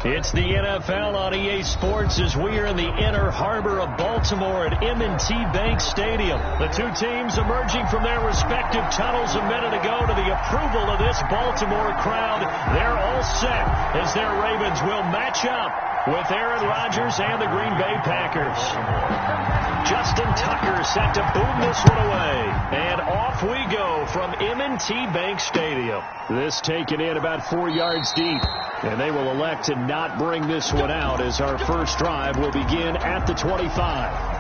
It's the NFL on EA Sports as we are in the inner harbor of Baltimore at M&T Bank Stadium. The two teams emerging from their respective tunnels a minute ago to the approval of this Baltimore crowd. They're all set as their Ravens will match up with Aaron Rodgers and the Green Bay Packers. Justin Tucker set to boom this one away. And off we go from M&T Bank Stadium. This taken in about 4 yards deep. And they will elect to not bring this one out as our first drive will begin at the 25.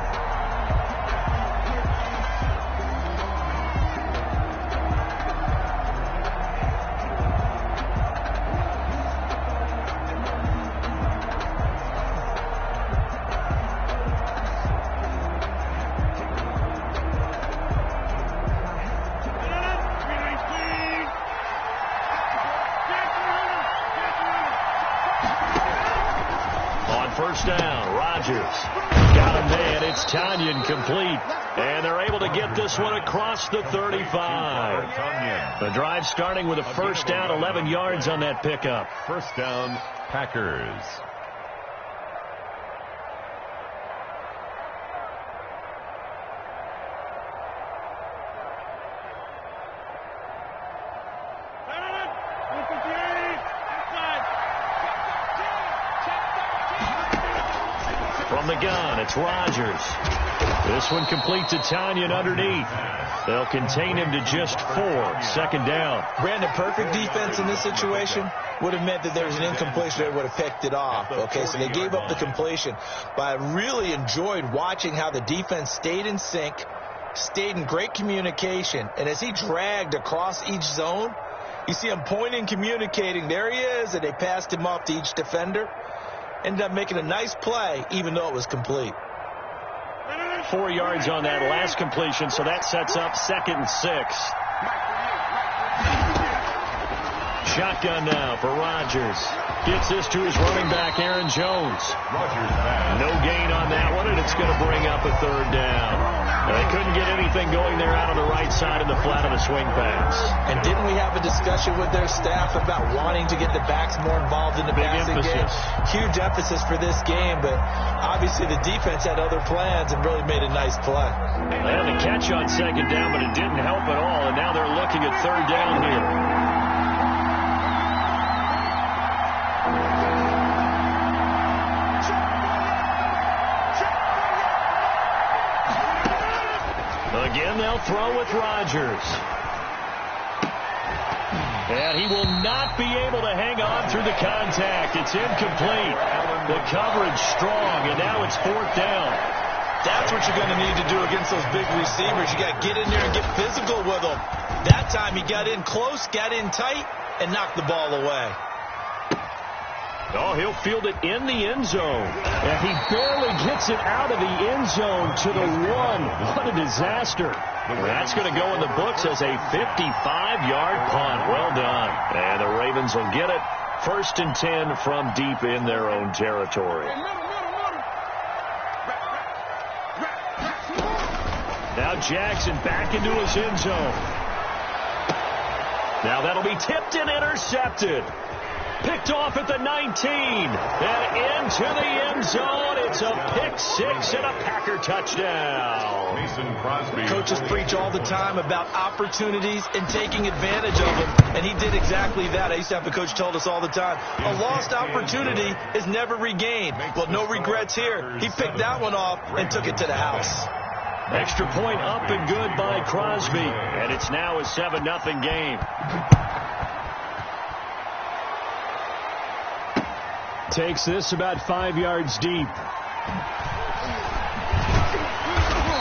First down, Rodgers got a man. It's Tanyan complete, and they're able to get this one across the 35. The drive starting with a first down, 11 yards on that pickup. First down, Packers. From the gun, it's Rodgers. This one complete to Tanyan underneath. They'll contain him to just 4. Second down. Brandon, perfect defense in this situation would have meant that there was an incompletion. They would have picked it off. Okay, so they gave up the completion. But I really enjoyed watching how the defense stayed in sync, stayed in great communication. And as he dragged across each zone, you see him pointing, communicating. There he is, and they passed him off to each defender. Ended up making a nice play, even though it was complete. 4 yards on that last completion, so that sets up 2nd and 6. Shotgun now for Rodgers. Gets this to his running back, Aaron Jones. No gain on that one, and it's going to bring up a 3rd down. They couldn't get anything going there out on the right side of the flat of the swing pass. And didn't we have a discussion with their staff about wanting to get the backs more involved in the passing game? Huge emphasis for this game, but obviously the defense had other plans and really made a nice play. They had the catch on 2nd down, but it didn't help at all, and now they're looking at 3rd down here. Again, they'll throw with Rodgers. And he will not be able to hang on through the contact. It's incomplete. The coverage strong, and now it's 4th down. That's what you're going to need to do against those big receivers. You got to get in there and get physical with them. That time he got in close, got in tight, and knocked the ball away. Oh, he'll field it in the end zone. And he barely gets it out of the end zone to the 1. What a disaster. That's going to go in the books as a 55-yard punt. Well done. And the Ravens will get it. 1st and 10 from deep in their own territory. Now Jackson back into his end zone. Now that'll be tipped and intercepted. Picked off at the 19, and into the end zone. It's a pick 6 and a Packer touchdown. Mason Crosby. Coaches preach all the time about opportunities and taking advantage of them, and he did exactly that. I used to have a coach told us all the time, a lost opportunity is never regained. Well, no regrets here. He picked that one off and took it to the house. Extra point up and good by Crosby, and it's now a 7-0 game. Takes this about 5 yards deep.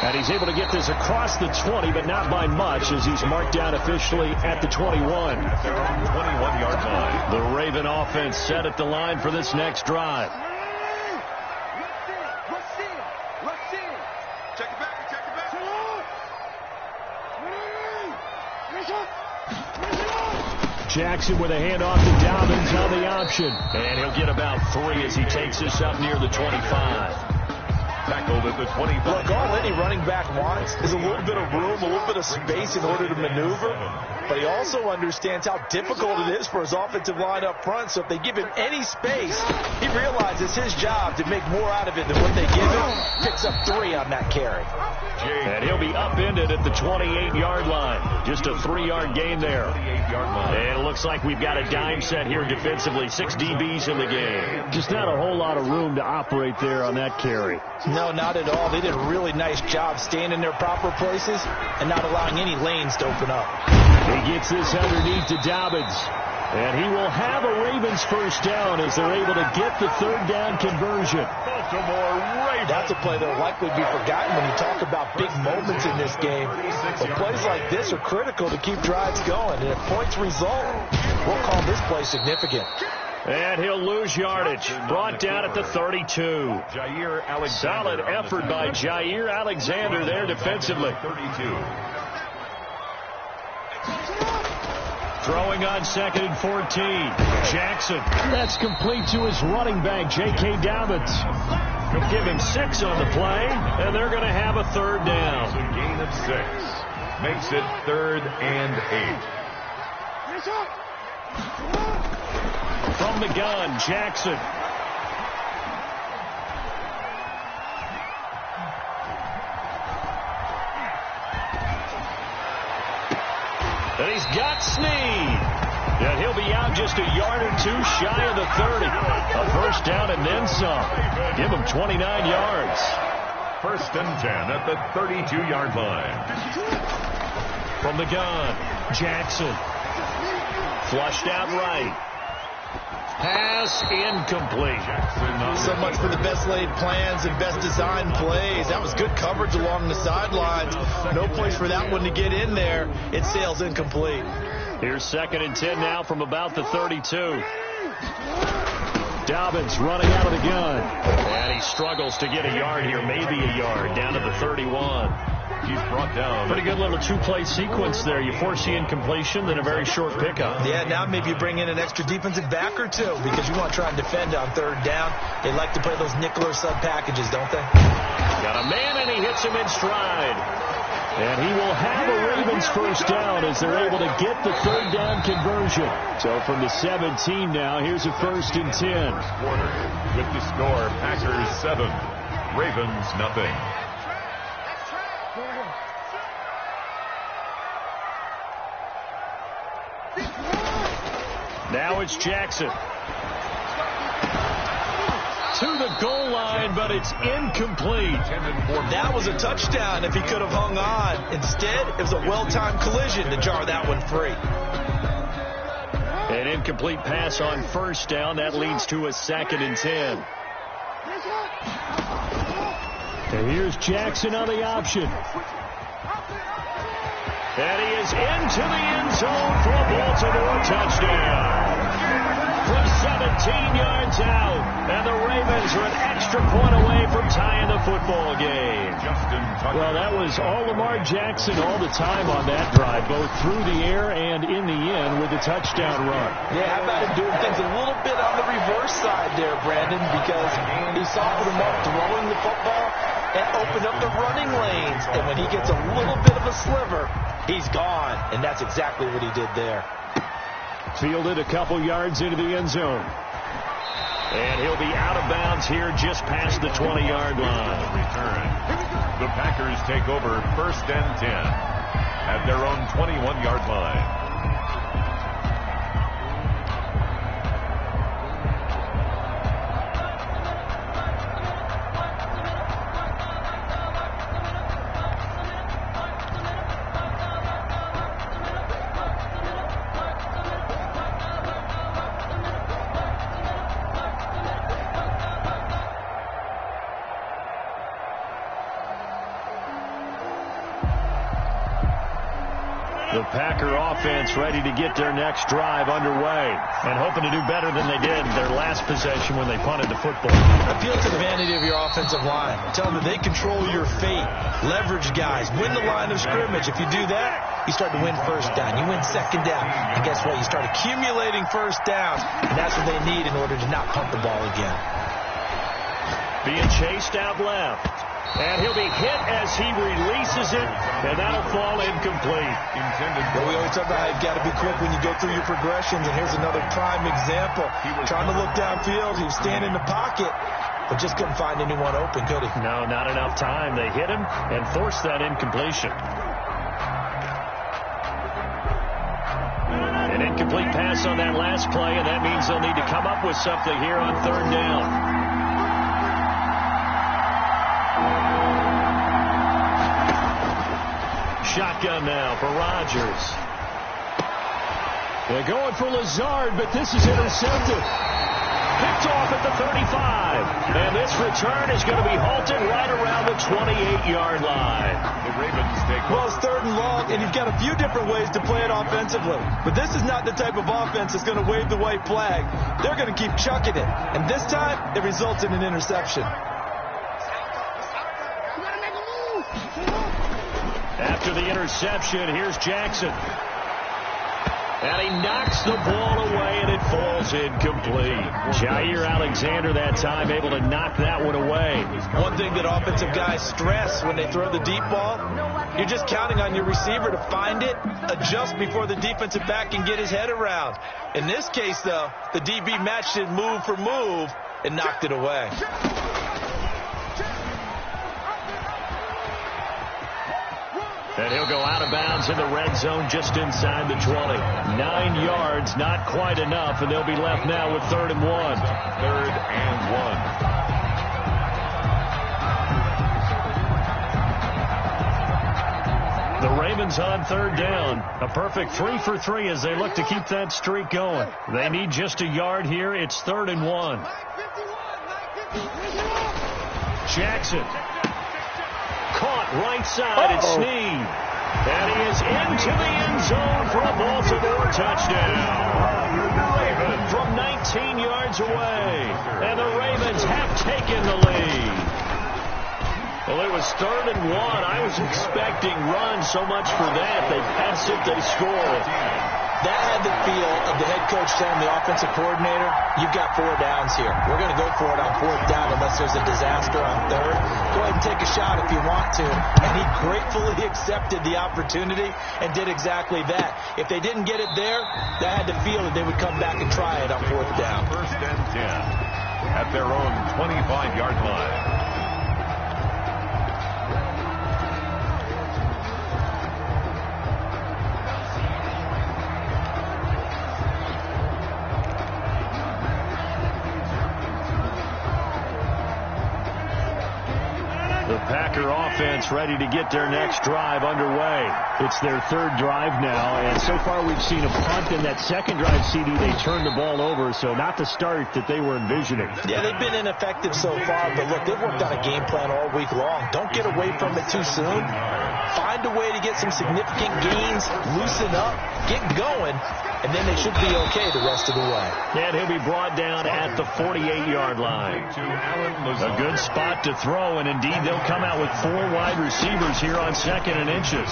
And he's able to get this across the 20, but not by much, as he's marked down officially at the 21. At their own 21-yard line. The Raven offense set at the line for this next drive. Jackson with a handoff to Dobbins on the option. And he'll get about 3 as he takes this up near the 25. Tackled at the 25. Look, all any running back wants is a little bit of room, a little bit of space in order to maneuver. But he also understands how difficult it is for his offensive line up front. So if they give him any space, he realizes his job to make more out of it than what they give him. Picks up 3 on that carry. And he'll be upended at the 28-yard line. Just a 3-yard gain there. And it looks like we've got a dime set here defensively. 6 DBs in the game. Just not a whole lot of room to operate there on that carry. No, not at all. They did a really nice job staying in their proper places and not allowing any lanes to open up. He gets this underneath to Dobbins. And he will have a Ravens first down as they're able to get the 3rd down conversion. Baltimore Ravens. That's a play that will likely be forgotten when you talk about big moments in this game. But plays like this are critical to keep drives going. And if points result, we'll call this play significant. And he'll lose yardage. Brought down at the 32. Jair Alexander. Solid effort by Jair Alexander there defensively. 32. Throwing on 2nd and 14. Jackson. That's complete to his running back, J.K. Dobbins. He'll give him 6 on the play, and they're going to have a 3rd down. A gain of 6. Makes it 3rd and 8. From the gun, Jackson. And he's got Snead. And he'll be out just a yard or 2 shy of the 30. A first down and then some. Give him 29 yards. 1st and 10 at the 32-yard line. From the gun, Jackson. Flushed out right. Pass incomplete. So much for the best laid plans and best designed plays. That was good coverage along the sidelines. No place for that one to get in there. It sails incomplete. Here's 2nd and 10 now from about the 32. Dobbins running out of the gun. And he struggles to get a yard here, maybe a yard, down to the 31. He's brought down. Pretty good little 2-play sequence there. You force the incompletion, then a very short pickup. Yeah, now maybe you bring in an extra defensive back or 2 because you want to try and defend on 3rd down. They like to play those nickel or sub packages, don't they? Got a man, and he hits him in stride. And he will have a Ravens first down as they're able to get the 3rd down conversion. So from the 17 now, here's a 1st and 10. Quarter with the score, Packers 7, Ravens nothing. Now it's Jackson. To the goal line, but it's incomplete. That was a touchdown if he could have hung on. Instead, it was a well-timed collision to jar that one free. An incomplete pass on 1st down. That leads to a 2nd and 10. And here's Jackson on the option. And he is into the end zone for a Baltimore touchdown. From 17 yards out. And the Ravens are an extra point away from tying the football game. Well, that was all Lamar Jackson all the time on that drive, both through the air and in the end with the touchdown run. Yeah, how about him doing things a little bit on the reverse side there, Brandon, because he softened him up throwing the football and opened up the running lanes. And when he gets a little bit of a sliver, he's gone. And that's exactly what he did there. Fielded a couple yards into the end zone. And he'll be out of bounds here just past the 20-yard line. Return. The Packers take over 1st and 10 at their own 21-yard line. The Packer offense ready to get their next drive underway and hoping to do better than they did their last possession when they punted the football. Appeal to the vanity of your offensive line. Tell them that they control your fate. Leverage guys. Win the line of scrimmage. If you do that, you start to win 1st down. You win 2nd down. And guess what? You start accumulating 1st downs. And that's what they need in order to not punt the ball again. Being chased out left. And he'll be hit as he releases it, and that'll fall incomplete. Well, we always talk about how you've got to be quick when you go through your progressions, and here's another prime example. Trying to look downfield, he was standing in the pocket, but just couldn't find anyone open, could he? No, not enough time. They hit him and forced that incompletion. An incomplete pass on that last play, and that means they'll need to come up with something here on third down. Shotgun now for Rodgers. They're going for Lazard, but this is intercepted. Picked off at the 35. And this return is going to be halted right around the 28-yard line. The Ravens take over. Well, it's third and long, and you've got a few different ways to play it offensively. But this is not the type of offense that's going to wave the white flag. They're going to keep chucking it. And this time, it results in an interception. After the interception, here's Jackson. And he knocks the ball away, and it falls incomplete. Jair Alexander that time able to knock that one away. One thing that offensive guys stress when they throw the deep ball, you're just counting on your receiver to find it, adjust before the defensive back can get his head around. In this case, though, the DB matched it move for move and knocked it away. And he'll go out of bounds in the red zone just inside the 20. 9 yards, not quite enough, and they'll be left now with 3rd and 1. 3rd and 1. The Ravens on 3rd down. A perfect 3 for 3 as they look to keep that streak going. They need just a yard here. It's 3rd and 1. Jackson. Caught right side at Snead. And he is into the end zone for a Baltimore touchdown. From 19 yards away. And the Ravens have taken the lead. Well, it was 3rd and 1. I was expecting run so much for that. They pass it, they score. That had the feel of the head coach telling the offensive coordinator, you've got 4 downs here. We're going to go for it on 4th down unless there's a disaster on 3rd. Go ahead and take a shot if you want to. And he gratefully accepted the opportunity and did exactly that. If they didn't get it there, that had the feel that they would come back and try it on 4th down. 1st and 10 at their own 25-yard line. Packer offense ready to get their next drive underway. It's their 3rd drive now, and so far we've seen a punt in that 2nd drive. CD, they turned the ball over, so not the start that they were envisioning. Yeah, they've been ineffective so far, but look, they've worked on a game plan all week long. Don't get away from it too soon. Find a way to get some significant gains, loosen up, get going, and then they should be okay the rest of the way. And he'll be brought down at the 48-yard line. A good spot to throw, and indeed they'll come out with 4 wide receivers here on 2nd and inches.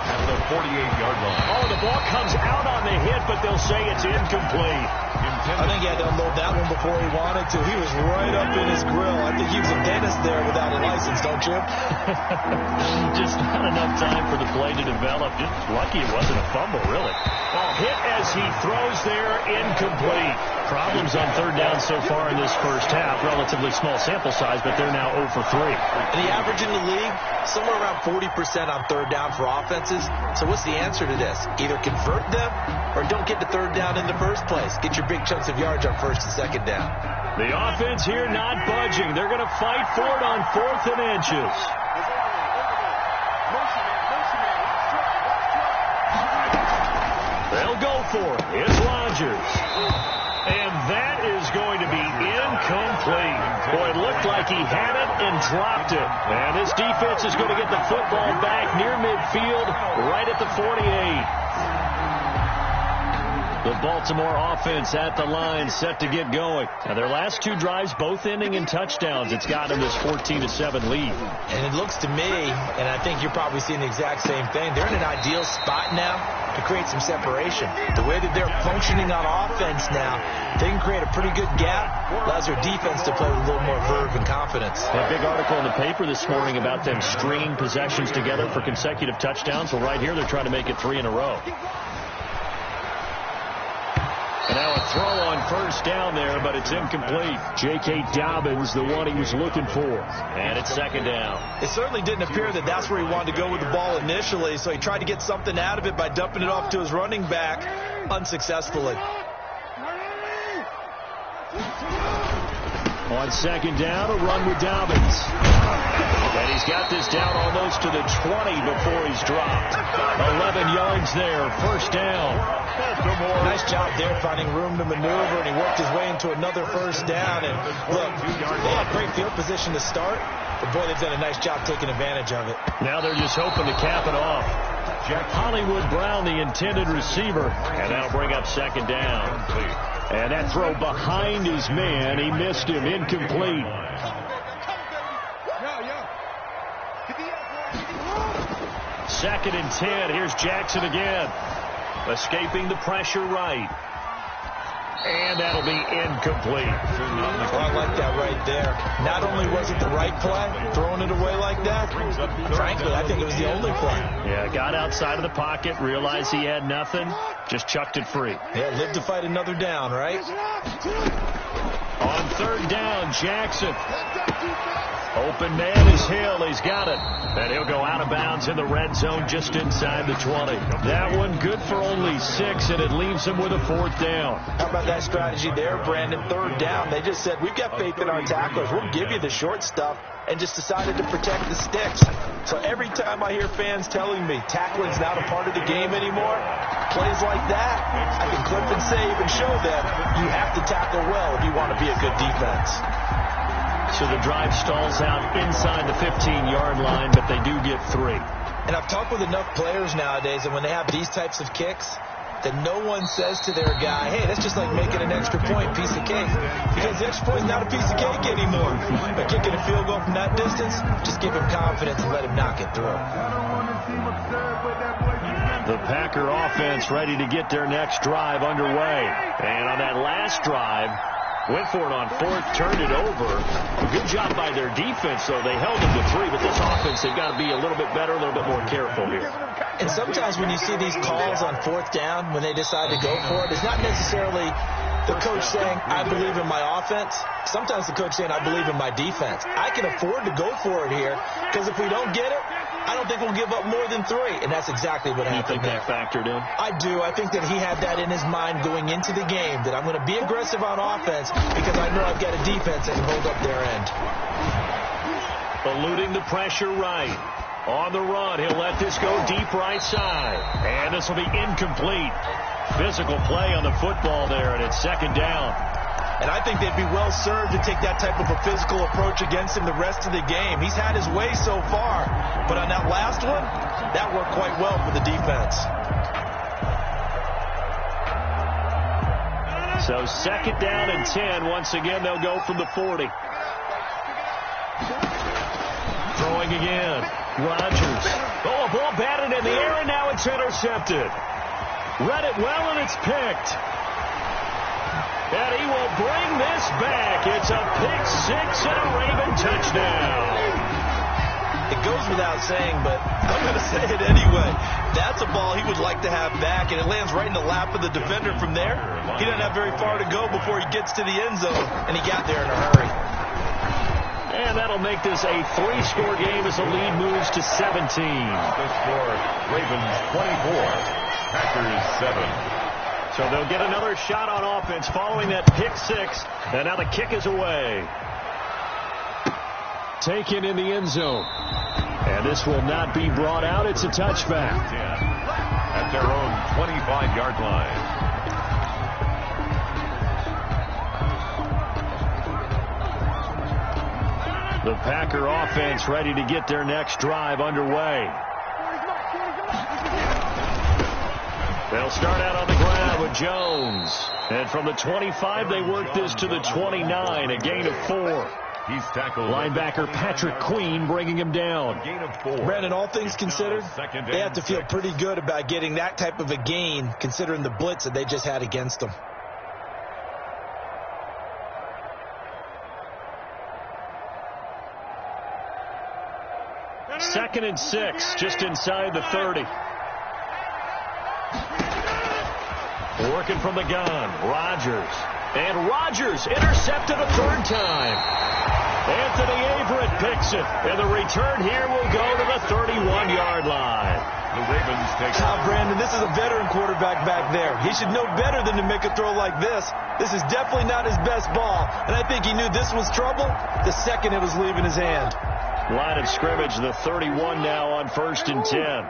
At the 48-yard line. Oh, the ball comes out on the hit, but they'll say it's incomplete. I think he had to unload that one before he wanted to. He was right up in his grill. I think he was a dentist there without a license, don't you? Just not enough time for the play to develop. Just lucky it wasn't a fumble, really. Ball hit as he throws there, incomplete. Problems on 3rd down so far in this first half. Relatively small sample size, but they're now 0 for 3. And the average in the league, somewhere around 40% on 3rd down for offenses. So what's the answer to this? Either convert them or don't get to 3rd down in the first place. Get your big chunks of yards on 1st and 2nd down. The offense here not budging. They're going to fight for it on 4th and inches. They'll go for it. It's Rodgers. And that is going to be incomplete. Boy, it looked like he had it and dropped it. And this defense is going to get the football back near midfield, right at the 48. The Baltimore offense at the line, set to get going. Now, their last two drives, both ending in touchdowns. It's got them this 14-7 lead. And it looks to me, and I think you're probably seeing the exact same thing, they're in an ideal spot now to create some separation. The way that they're functioning on offense now, they can create a pretty good gap, allows their defense to play with a little more verve and confidence. A big article in the paper this morning about them stringing possessions together for consecutive touchdowns. Well, right here, they're trying to make it 3 in a row. And now a throw on first down there, but it's incomplete. J.K. Dobbins, the one he was looking for. And it's second down. It certainly didn't appear that that's where he wanted to go with the ball initially, so he tried to get something out of it by dumping it off to his running back unsuccessfully. On second down, a run with Dobbins. And he's got this down almost to the 20 before he's dropped. 11 yards there, first down. Nice job there finding room to maneuver, and he worked his way into another first down. And look, they had great field position to start, but boy, they've done a nice job taking advantage of it. Now they're just hoping to cap it off. Hollywood Brown, the intended receiver, and that'll bring up second down. And that throw behind his man, he missed him, incomplete. Second and 10. Here's Jackson again. Escaping the pressure right. And that'll be incomplete. Oh, I like that right there. Not only was it the right play, throwing it away like that, frankly, I think it was the only play. Yeah, got outside of the pocket, realized he had nothing, just chucked it free. Yeah, lived to fight another down, right? On third down, Jackson. Open man is Hill. He's got it. And he'll go out of bounds in the red zone just inside the 20. That one good for only 6, and it leaves him with a fourth down. How about that strategy there, Brandon? Third down. They just said, we've got faith in our tacklers. We'll give you the short stuff, and just decided to protect the sticks. So every time I hear fans telling me tackling's not a part of the game anymore, plays like that, I can clip and save and show them you have to tackle well if you want to be a good defense. So the drive stalls out inside the 15-yard line, but they do get 3. And I've talked with enough players nowadays, and when they have these types of kicks, that no one says to their guy, hey, that's just like making an extra point, piece of cake. Because the extra point is not a piece of cake anymore. By kicking a field goal from that distance, just give him confidence and let him knock it through. The Packer offense ready to get their next drive underway. And on that last drive, went for it on fourth, turned it over. A good job by their defense, though. They held them to 3, but this offense, they've got to be a little bit better, a little bit more careful here. And sometimes when you see these calls on fourth down, when they decide to go for it, it's not necessarily the coach saying, I believe in my offense. Sometimes the coach saying, I believe in my defense. I can afford to go for it here, because if we don't get it, I don't think we'll give up more than 3. And that's exactly what happened there. You think that factored in? I do. I think that he had that in his mind going into the game, that I'm going to be aggressive on offense because I know I've got a defense that can hold up their end. Eluding the pressure right. On the run, he'll let this go deep right side. And this will be incomplete. Physical play on the football there, and it's second down. And I think they'd be well served to take that type of a physical approach against him the rest of the game. He's had his way so far, but on that last one, that worked quite well for the defense. So second down and 10. Once again, they'll go from the 40. Throwing again. Rodgers. Oh, a ball batted in the air, and now it's intercepted. Read it well, and it's picked. And he will bring this back. It's a pick 6 and a Raven touchdown. It goes without saying, but I'm going to say it anyway. That's a ball he would like to have back, and it lands right in the lap of the defender from there. He doesn't have very far to go before he gets to the end zone, and he got there in a hurry. And that'll make this a 3-score game as the lead moves to 17. The score, Ravens 24, Packers 7. So they'll get another shot on offense following that pick 6. And now the kick is away. Taken in the end zone. And this will not be brought out. It's a touchback. At their own 25-yard line. The Packer offense ready to get their next drive underway. They'll start out on the ground with Jones. And from the 25, they work this to the 29, a gain of 4. He's tackled. Linebacker Patrick Queen bringing him down. Gain of 4. Brandon, all things considered, they have to feel pretty good about getting that type of a gain, considering the blitz that they just had against them. Second and 6, just inside the 30. Working from the gun, Rodgers. And Rodgers intercepted a third time. Anthony Averett picks it. And the return here will go to the 31-yard line. The Ravens take Now, Brandon, this is a veteran quarterback back there. He should know better than to make a throw like this. This is definitely not his best ball. And I think he knew this was trouble the second it was leaving his hand. Line of scrimmage, the 31 now on 1st and 10.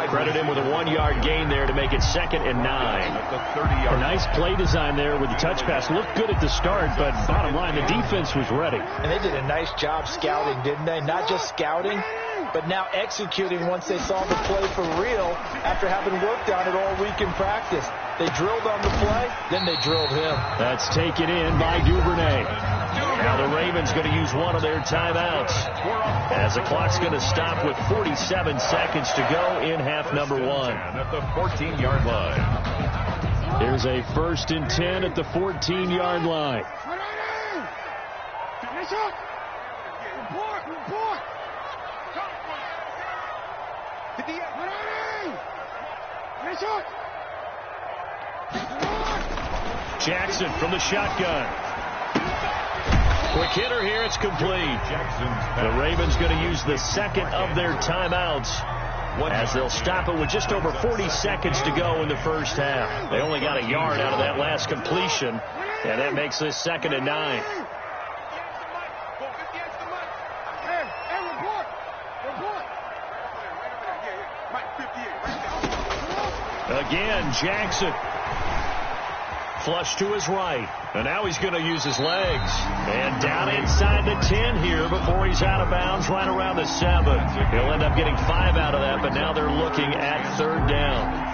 Credit him with a 1-yard gain there to make it 2nd and 9. A nice play design there with the touch pass. Looked good at the start, but bottom line, the defense was ready. And they did a nice job scouting, didn't they? Not just scouting, but now executing once they saw the play for real after having worked on it all week in practice. They drilled on the play, then they drilled him. That's taken in by Duvernay. Now the Ravens going to use one of their timeouts as the clock's going to stop with 47 seconds to go in half number 1. At the 14-yard line. Here's a 1st and 10 at the 14-yard line. Jackson from the shotgun. Quick hitter here, it's complete. The Ravens going to use the second of their timeouts as they'll stop it with just over 40 seconds to go in the first half. They only got a yard out of that last completion, and that makes this 2nd and 9. Again, Jackson. Flush to his right. And now he's going to use his legs. And down inside the 10 here before he's out of bounds right around the 7. He'll end up getting 5 out of that, but now they're looking at 3rd down.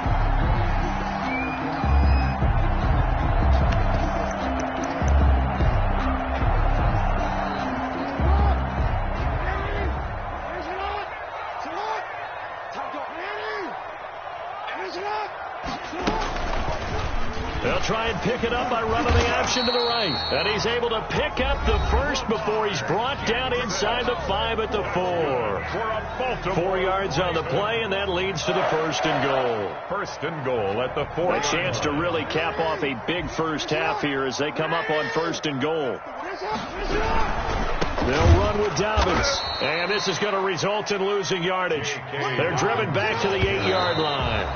They'll try and pick it up by running the option to the right. And he's able to pick up the first before he's brought down inside the 5 at the 4. 4 yards on the play, and that leads to the 1st and goal. 1st and goal at the 4. A chance to really cap off a big first half here as they come up on 1st and goal. They'll run with Dobbins. And this is going to result in losing yardage. They're driven back to the 8-yard line.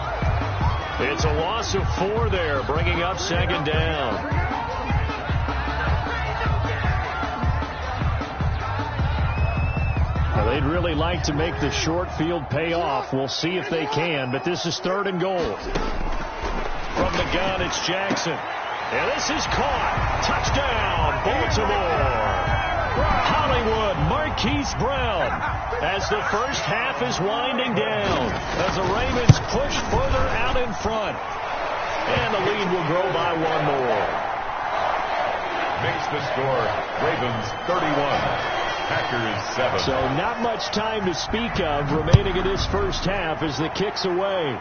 It's a loss of 4 there, bringing up 2nd down. Now, they'd really like to make the short field pay off. We'll see if they can, but this is 3rd and goal. From the gun, it's Jackson. And this is caught. Touchdown, Baltimore. Hollywood, Marquise Brown, as the first half is winding down, as the Ravens push further out in front. And the lead will grow by 1 more. Makes the score, Ravens 31, Packers 7. So not much time to speak of remaining in this first half as the kick's away.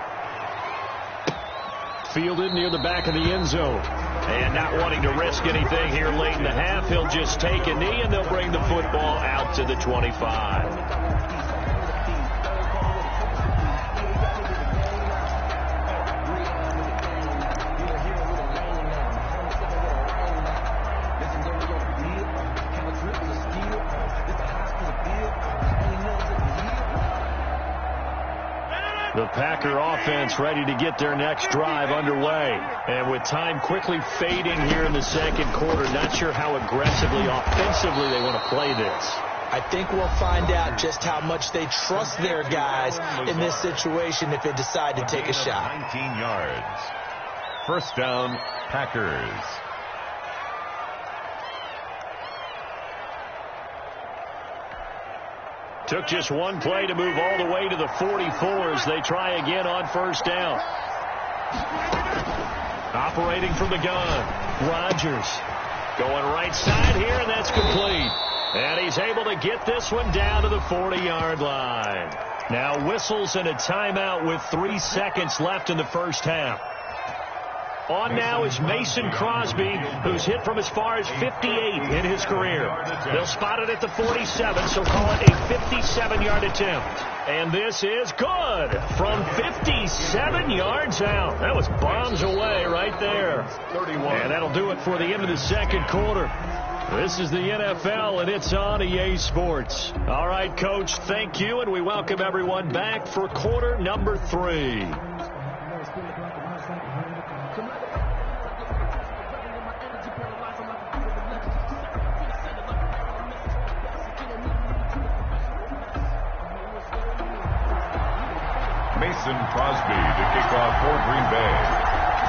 Fielded near the back of the end zone. And not wanting to risk anything here late in the half, he'll just take a knee, and they'll bring the football out to the 25. The Packer offense ready to get their next drive underway. And with time quickly fading here in the 2nd quarter, not sure how aggressively, offensively they want to play this. I think we'll find out just how much they trust their guys in this situation if they decide to take a shot. 19 yards. 1st down, Packers. Took just one play to move all the way to the 44 as they try again on first down. Operating from the gun, Rodgers. Going right side here, and that's complete. And he's able to get this one down to the 40-yard line. Now whistles and a timeout with 3 seconds left in the first half. On now is Mason Crosby, who's hit from as far as 58 in his career. They'll spot it at the 47, so call it a 57-yard attempt. And this is good from 57 yards out. That was bombs away right there. 31. And that'll do it for the end of the second quarter. This is the NFL, and it's on EA Sports. All right, Coach, thank you, and we welcome everyone back for quarter number 3. Mason Crosby to kick off for Green Bay.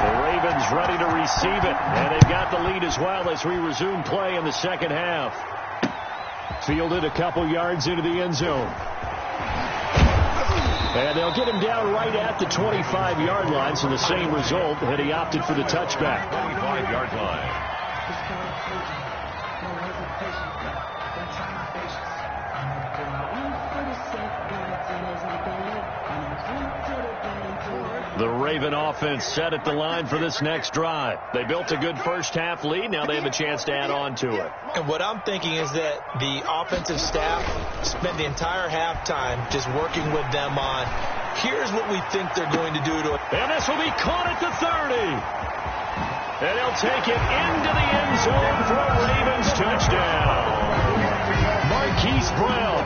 The Ravens ready to receive it, and they've got the lead as well as we resume play in the second half. Fielded a couple yards into the end zone. And they'll get him down right at the 25-yard line, so the same result, and he opted for the touchback. 25-yard line. The Raven offense set at the line for this next drive. They built a good first-half lead. Now they have a chance to add on to it. And what I'm thinking is that the offensive staff spent the entire halftime just working with them on, here's what we think they're going to do to it. And this will be caught at the 30. And they'll take it into the end zone for a Ravens touchdown. Marquise Brown,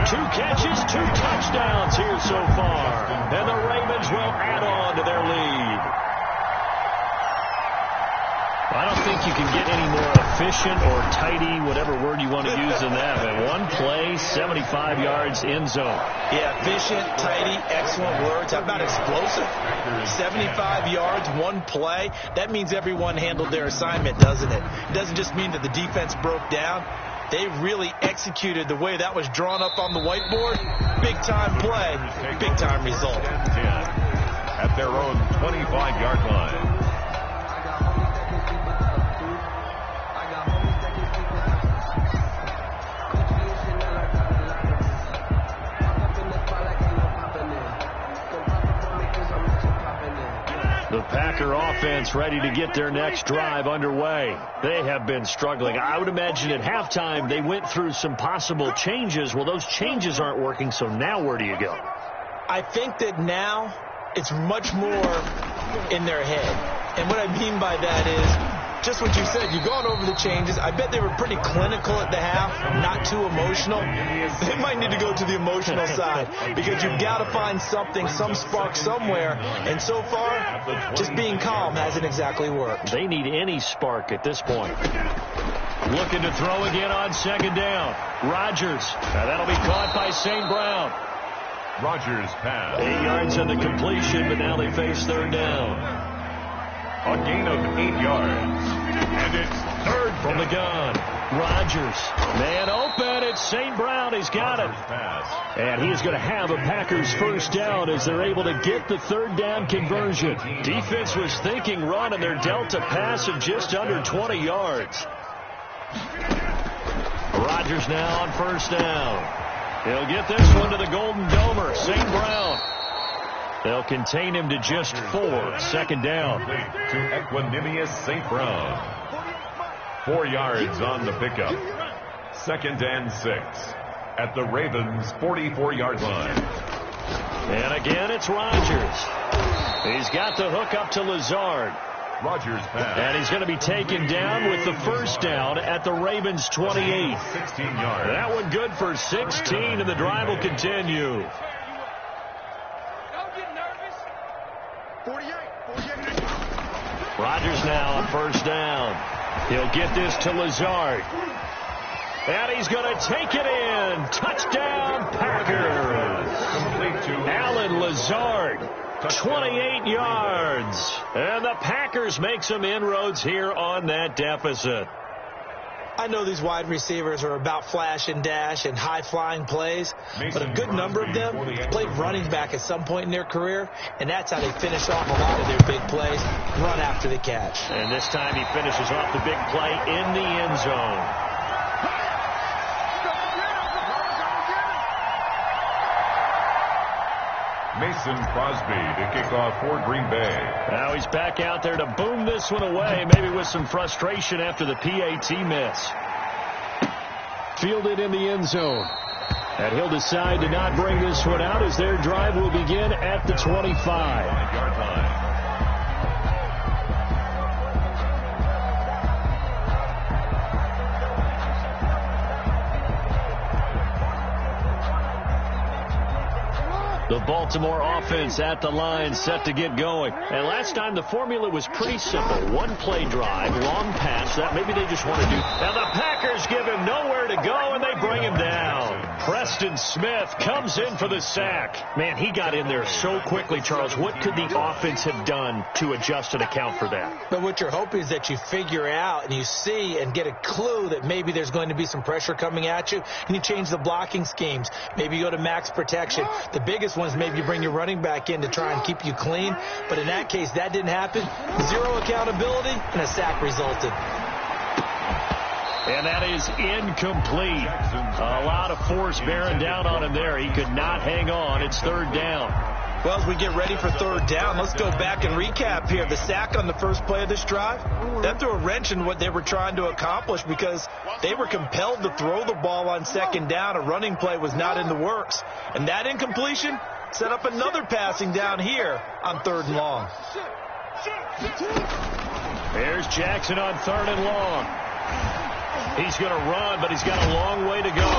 2 catches, 2 touchdowns here so far. And the Ravens will add on to their lead. I don't think you can get any more efficient or tidy, whatever word you want to use in that. And one play, 75 yards, end zone. Yeah, efficient, tidy, excellent words. How about explosive? 75 yards, one play. That means everyone handled their assignment, doesn't it? It doesn't just mean that the defense broke down. They really executed the way that was drawn up on the whiteboard. Big-time play, big-time result. At their own 25-yard line. The Packer offense ready to get their next drive underway. They have been struggling. I would imagine at halftime they went through some possible changes. Well, those changes aren't working, so now where do you go? I think that now it's much more in their head. And what I mean by that is just what you said. You've gone over the changes. I bet they were pretty clinical at the half, not too emotional. They might need to go to the emotional side because you've got to find something, some spark somewhere. And so far, just being calm hasn't exactly worked. They need any spark at this point. Looking to throw again on second down. Rodgers. Now that'll be caught by St. Brown. Rodgers pass. 8 yards on the completion, but now they face third down. A gain of 8 yards. And it's third from the gun. Rodgers. Man open. It's St. Brown. He's got it. And he is going to have a Packers first down as they're able to get the third down conversion. Defense was thinking run, and they're dealt a pass of just under 20 yards. Rodgers now on first down. He'll get this one to the Golden Domer, St. Brown. They'll contain him to just 4. Second down. To Equanimous St. Brown. 4 yards on the pickup. 2nd and 6. At the Ravens' 44-yard line. And again, it's Rodgers. He's got the hook up to Lazard. Rodgers pass. And he's going to be taken down with the first down at the Ravens' 28. 16 yards. That one good for 16, and the drive will continue. Rodgers now on first down. He'll get this to Lazard. And he's going to take it in. Touchdown, Packers. Alan Lazard, 28 yards. And the Packers make some inroads here on that deficit. I know these wide receivers are about flash and dash and high-flying plays, but a good number of them played running back at some point in their career, and that's how they finish off a lot of their big plays, run after the catch. And this time he finishes off the big play in the end zone. Mason Crosby to kick off for Green Bay. Now he's back out there to boom this one away, maybe with some frustration after the PAT miss. Fielded in the end zone. And he'll decide to not bring this one out as their drive will begin at the 25-yard line. The Baltimore offense at the line, set to get going. And last time the formula was pretty simple. One play drive, long pass. That maybe they just want to do. And the Packers give him nowhere to go, and they bring him down. Preston Smith comes in for the sack. Man, he got in there so quickly, Charles. What could the offense have done to adjust and account for that? But what you're hoping is that you figure out and you see and get a clue that maybe there's going to be some pressure coming at you, and you change the blocking schemes. Maybe you go to max protection. The biggest one is maybe you bring your running back in to try and keep you clean. But in that case, that didn't happen. Zero accountability, and a sack resulted. And that is incomplete. A lot of force bearing down on him there. He could not hang on. It's third down. Well, as we get ready for third down, let's go back and recap here. The sack on the first play of this drive, that threw a wrench in what they were trying to accomplish because they were compelled to throw the ball on second down. A running play was not in the works. And that incompletion set up another passing down here on third and long. There's Jackson on third and long. He's going to run, but he's got a long way to go.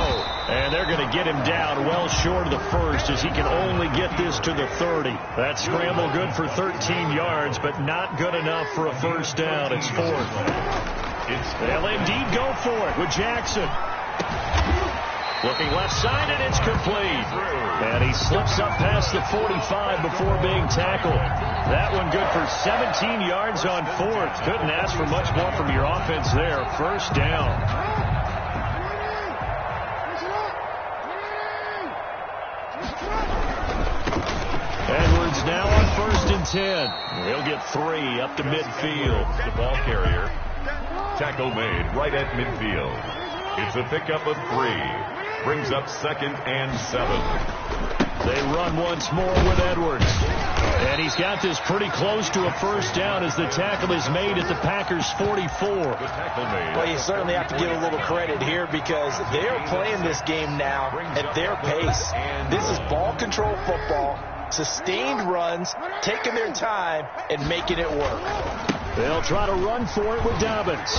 And they're going to get him down well short of the first as he can only get this to the 30. That scramble good for 13 yards, but not good enough for a first down. It's fourth. They'll indeed go for it with Jackson. Looking left side, and it's complete. And he slips up past the 45 before being tackled. That one good for 17 yards on fourth. Couldn't ask for much more from your offense there. First down. Edwards now on first and 10. He'll get 3 up to midfield. The ball carrier. Tackle made right at midfield. It's a pickup of 3. Brings up second and 7. They run once more with Edwards. And he's got this pretty close to a first down as the tackle is made at the Packers' 44. The tackle made. Well, you certainly have to give a little credit here because they are playing this game now at their pace. This is ball control football, sustained runs, taking their time, and making it work. They'll try to run for it with Dobbins.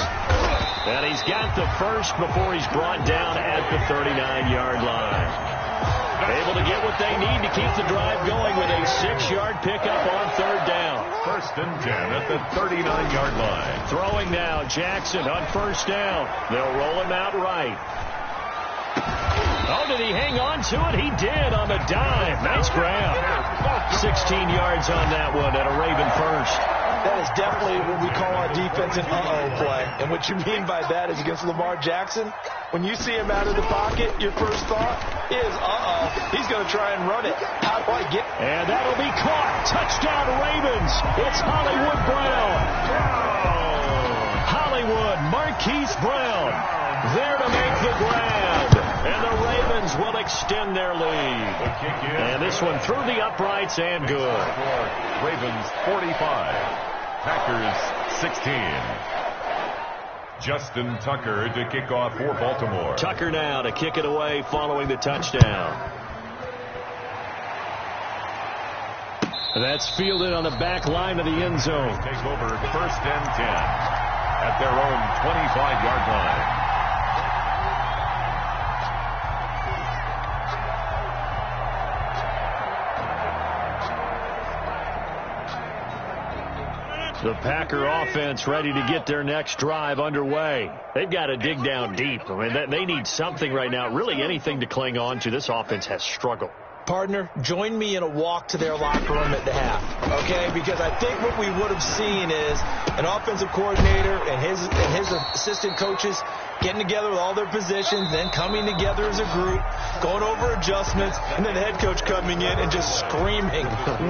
And he's got the first before he's brought down at the 39-yard line. Able to get what they need to keep the drive going with a 6-yard pickup on third down. First and 10 at the 39-yard line. Throwing now, Jackson on first down. They'll roll him out right. Oh, did he hang on to it? He did on the dime. Nice grab. 16 yards on that one at a Raven first. That is definitely what we call our defense an uh-oh play. And what you mean by that is against Lamar Jackson, when you see him out of the pocket, your first thought is, uh-oh, he's going to try and run it. How do I get? And that'll be caught. Touchdown Ravens. It's Hollywood Brown. Hollywood, Marquise Brown, there to make the grab. And the Ravens will extend their lead. And this one through the uprights and good. Ravens 45. Packers 16. Justin Tucker to kick off for Baltimore. Tucker now to kick it away following the touchdown. And that's fielded on the back line of the end zone. Take over first and 10 at their own 25-yard line. The Packer offense ready to get their next drive underway. They've got to dig down deep. I mean, they need something right now, really anything to cling on to. This offense has struggled. Partner, join me in a walk to their locker room at the half, okay? Because I think what we would have seen is an offensive coordinator and his assistant coaches getting together with all their positions, then coming together as a group, going over adjustments, and then the head coach coming in and just screaming,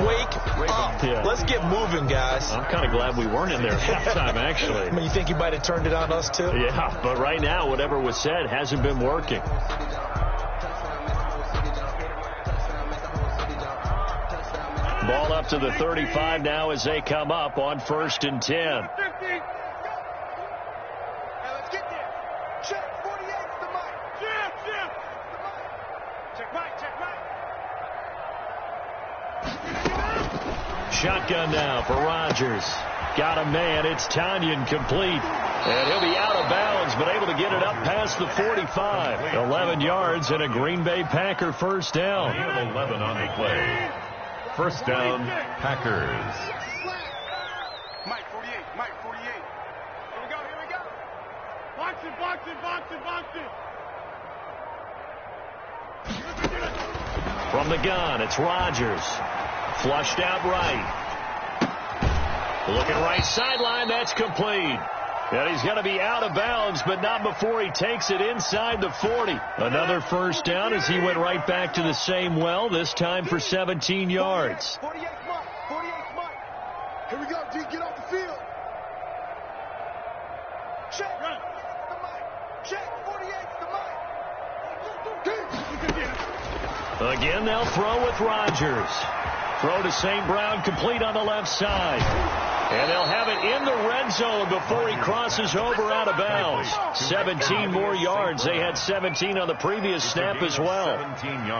"Wake up. Yeah. Let's get moving, guys." I'm kind of glad we weren't in there at halftime, actually. I mean, you think he might have turned it on us, too? Yeah, but right now, whatever was said hasn't been working. Ball up to the 35 now as they come up on 1st and 10. Shotgun now for Rodgers. Got a man. It's Tanyan complete. And he'll be out of bounds, but able to get it up past the 45. 11 yards and a Green Bay Packer first down. 11 on the play. First down, Packers. Mike 48, Mike 48. Here we go. Box it. From the gun, it's Rodgers. Flushed out right. Looking right sideline, that's complete. And he's going to be out of bounds, but not before he takes it inside the 40. Another first down as he went right back to the same well, this time for 17 yards. 48 Mike. Here we go, D, get off the field. Check. Run. The Mike. Check. 48's the Mike. Again, they'll throw with Rodgers. Throw to St. Brown, complete on the left side. And they'll have it in the red zone before he crosses over out of bounds. 17 more yards. They had 17 on the previous snap as well.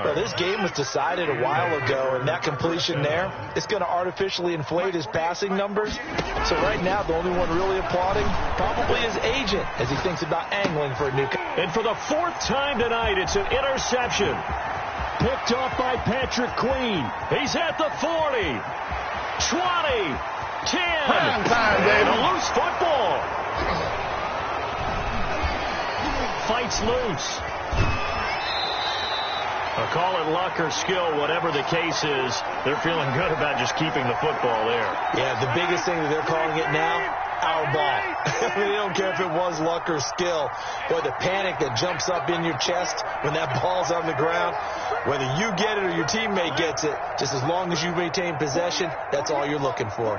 Well, this game was decided a while ago, and that completion there is going to artificially inflate his passing numbers. So right now, the only one really applauding probably his agent as he thinks about angling for a new... And for the 4th time tonight, it's an interception. Picked off by Patrick Queen. He's at the 40, 20, 10. And a loose football. Fights loose. Call it luck or skill, whatever the case is. They're feeling good about just keeping the football there. Yeah, the biggest thing that they're calling it now, our ball. I mean, they don't care if it was luck or skill. Boy, the panic that jumps up in your chest when that ball's on the ground, whether you get it or your teammate gets it, just as long as you maintain possession, that's all you're looking for.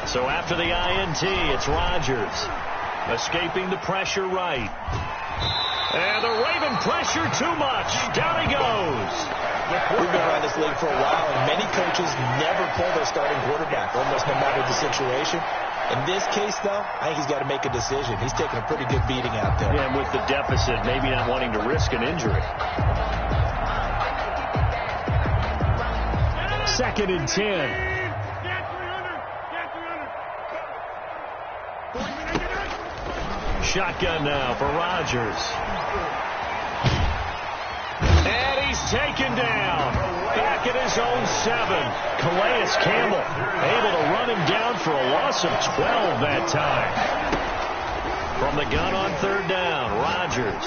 So after the INT, it's Rodgers. Escaping the pressure right. And the Raven pressure too much. Down he goes. We've been around this league for a while, and many coaches never pull their starting quarterback, almost no matter the situation. In this case, though, I think he's got to make a decision. He's taking a pretty good beating out there. Yeah, and with the deficit, maybe not wanting to risk an injury. 2nd and 10. Shotgun now for Rodgers. And he's taken down. Back at his own 7. Calais Campbell able to run him down for a loss of 12 that time. From the gun on 3rd down, Rodgers.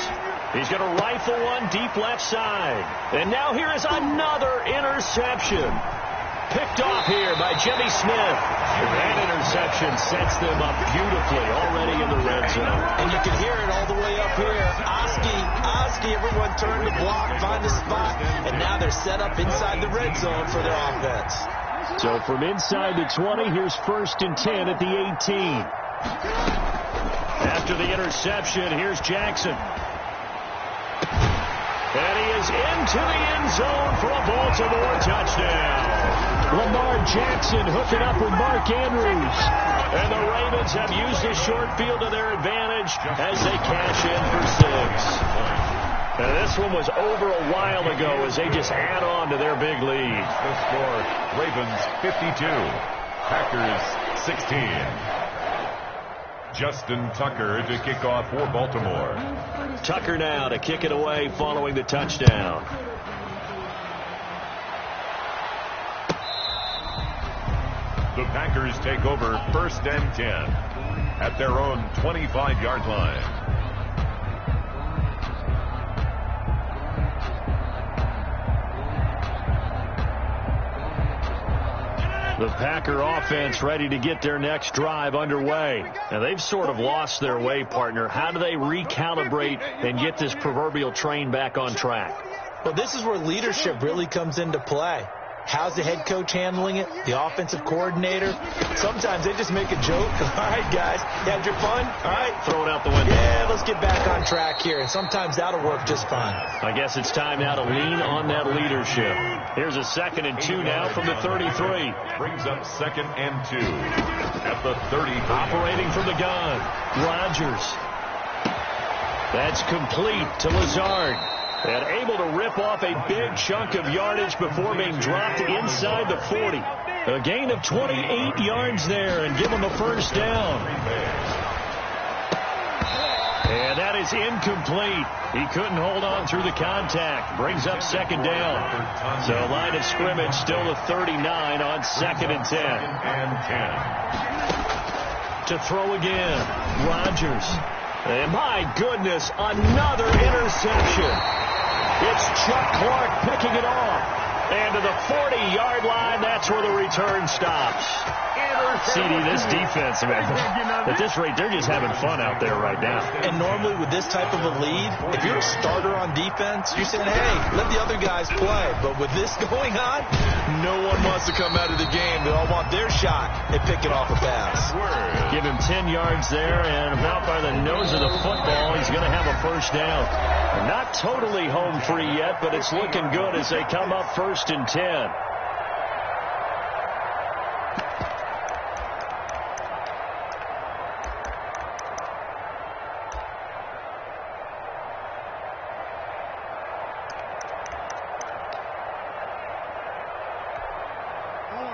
He's going to rifle one deep left side. And now here is another interception. Picked off here by Jimmy Smith. That interception sets them up beautifully already in the red zone. And you can hear it all the way up here. Oski, everyone turned the block, find the spot, and now they're set up inside the red zone for their offense. So from inside the 20, here's 1st and 10 at the 18. After the interception, here's Jackson. And he is into the end zone for a Baltimore touchdown. Lamar Jackson hooking up with Mark Andrews. And the Ravens have used the short field to their advantage as they cash in for 6. And this one was over a while ago as they just add on to their big lead. The score, Ravens 52, Packers 16. Justin Tucker to kick off for Baltimore. Tucker now to kick it away following the touchdown. The Packers take over 1st and 10 at their own 25-yard line. The Packer offense ready to get their next drive underway. Now, they've sort of lost their way, partner. How do they recalibrate and get this proverbial train back on track? Well, this is where leadership really comes into play. How's the head coach handling it? The offensive coordinator? Sometimes they just make a joke. All right, guys, you had your fun? All right. Throw it out the window. Yeah, let's get back on track here. And sometimes that'll work just fine. I guess it's time now to lean on that leadership. Here's a 2nd and 2 now from the 33. Brings up 2nd and 2 at the 33. Operating from the gun. Rodgers. That's complete to Lazard. And able to rip off a big chunk of yardage before being dropped inside the 40. A gain of 28 yards there and give him a first down. And that is incomplete. He couldn't hold on through the contact. Brings up 2nd down. So line of scrimmage still the 39 on 2nd and 10. To throw again. Rodgers. And my goodness, another interception. It's Chuck Clark picking it off. And to the 40-yard line, that's where the return stops. CD, this defense, man, at this rate, they're just having fun out there right now. And normally with this type of a lead, if you're a starter on defense, you're saying, hey, let the other guys play. But with this going on, no one wants to come out of the game. They all want their shot at picking off a pass. Give him 10 yards there, and about by the nose of the football, he's going to have a first down. They're not totally home free yet, but it's looking good as they come up 1st and 10.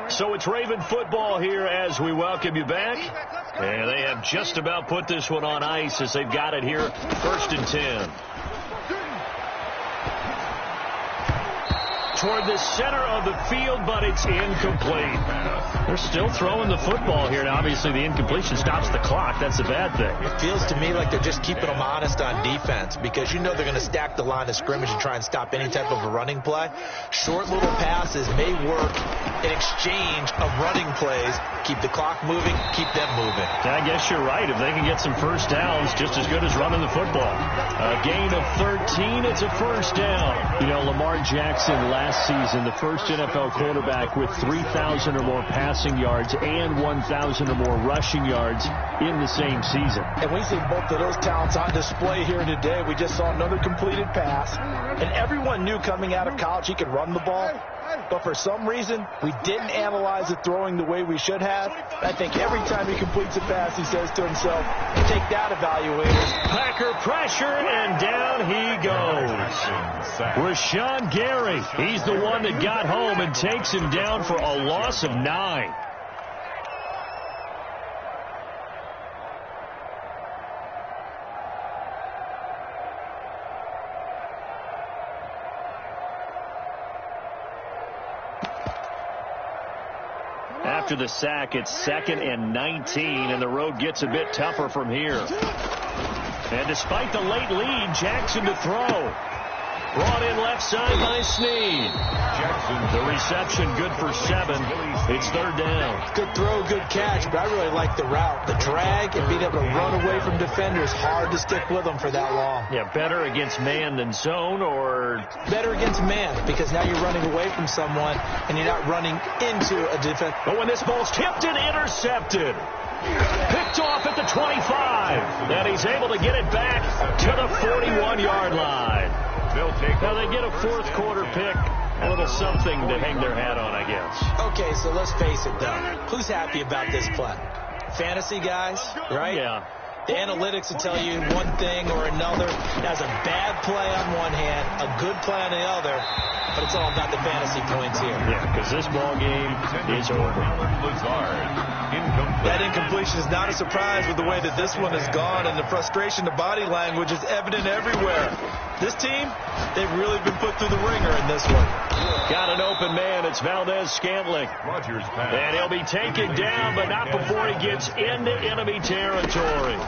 So it's Raven football here as we welcome you back. And they have just about put this one on ice as they've got it here, 1st and 10. Toward the center of the field, but it's incomplete. They're still throwing the football here. Now, obviously, the incompletion stops the clock. That's a bad thing. It feels to me like they're just keeping them honest on defense because you know they're going to stack the line of scrimmage and try and stop any type of a running play. Short little passes may work in exchange of running plays. Keep the clock moving, keep them moving. I guess you're right. If they can get some first downs, just as good as running the football. A gain of 13, it's a first down. You know, Lamar Jackson last season, the first NFL quarterback with 3,000 or more passing yards and 1,000 or more rushing yards in the same season. And we see both of those talents on display here today. We just saw another completed pass. And everyone knew coming out of college he could run the ball. But for some reason, we didn't analyze it throwing the way we should have. I think every time he completes a pass, he says to himself, take that, evaluators. Packer pressure, and down he goes. Rashawn Gary, he's the one that got home and takes him down for a loss of 9. After the sack, it's 2nd and 19, and the road gets a bit tougher from here. And despite the late lead, Jackson to throw. Brought in left side by Snead. The reception good for 7. It's 3rd down. Good throw, good catch, but I really like the route. The drag and being able to run away from defenders, hard to stick with them for that long. Yeah, better against man than zone, or better against man, because now you're running away from someone and you're not running into a defense. But when this ball's tipped and intercepted. Picked off at the 25. And he's able to get it back to the 41-yard line. Now they get a 4th quarter pick. A little something to hang their hat on, I guess. Okay, so let's face it, though. Who's happy about this play? Fantasy guys, right? Yeah. The analytics will tell you one thing or another. That's a bad play on one hand, a good play on the other, but it's all about the fantasy points here. Yeah, because this ball game is over. That incompletion is not a surprise with the way that this one has gone, and the frustration, the body language is evident everywhere. This team, they've really been put through the ringer in this one. Got an open man. It's Valdez-Scantling. And he'll be taken down, but not before he gets into enemy territory.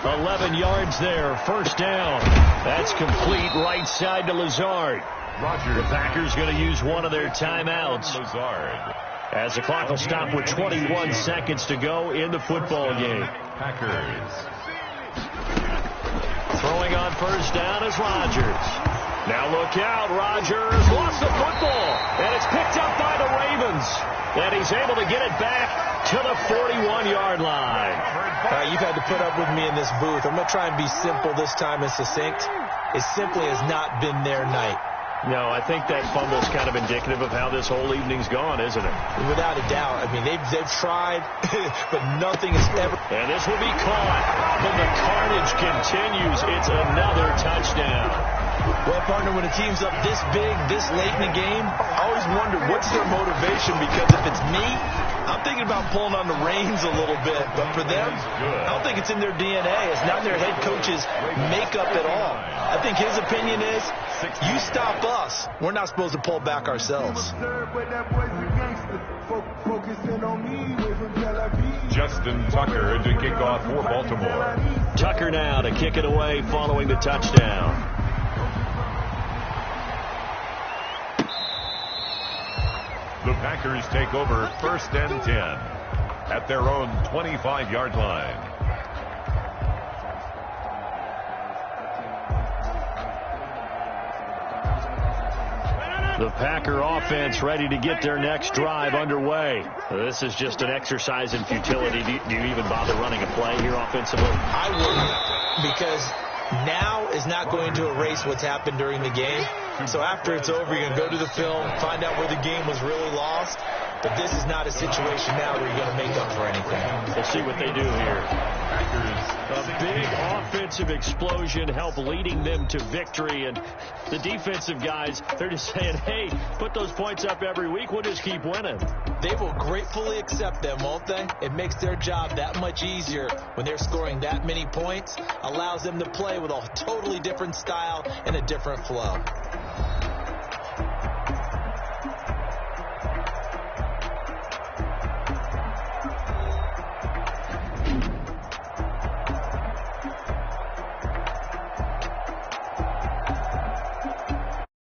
11 yards there. First down. That's complete right side to Lazard. The Packers going to use one of their timeouts. As the clock will stop with 21 seconds to go in the football game. Packers. Throwing on first down is Rodgers. Now look out, Rodgers lost the football, and it's picked up by the Ravens. And he's able to get it back to the 41-yard line. You've had to put up with me in this booth. I'm going to try and be simple this time and succinct. It simply has not been their night. No, I think that fumble's kind of indicative of how this whole evening's gone, isn't it? Without a doubt. I mean, they've tried, but nothing has ever... And this will be caught, but the carnage continues. It's another touchdown. Well, partner, when a team's up this big, this late in the game, I always wonder what's their motivation, because if it's me, I'm thinking about pulling on the reins a little bit. But for them, I don't think it's in their DNA. It's not in their head coach's makeup at all. I think his opinion is, you stop us, we're not supposed to pull back ourselves. Justin Tucker to kick off for Baltimore. Tucker now to kick it away following the touchdown. The Packers take over 1st and 10 at their own 25-yard line. The Packer offense ready to get their next drive underway. This is just an exercise in futility. Do you even bother running a play here offensively? I wouldn't, because now is not going to erase what's happened during the game. So after it's over, you're going to go to the film, find out where the game was really lost. But this is not a situation now where you're going to make up for anything. We'll see what they do here. A big offensive explosion helped leading them to victory. And the defensive guys, they're just saying, hey, put those points up every week. We'll just keep winning. They will gratefully accept them, won't they? It makes their job that much easier when they're scoring that many points. Allows them to play with a totally different style and a different flow.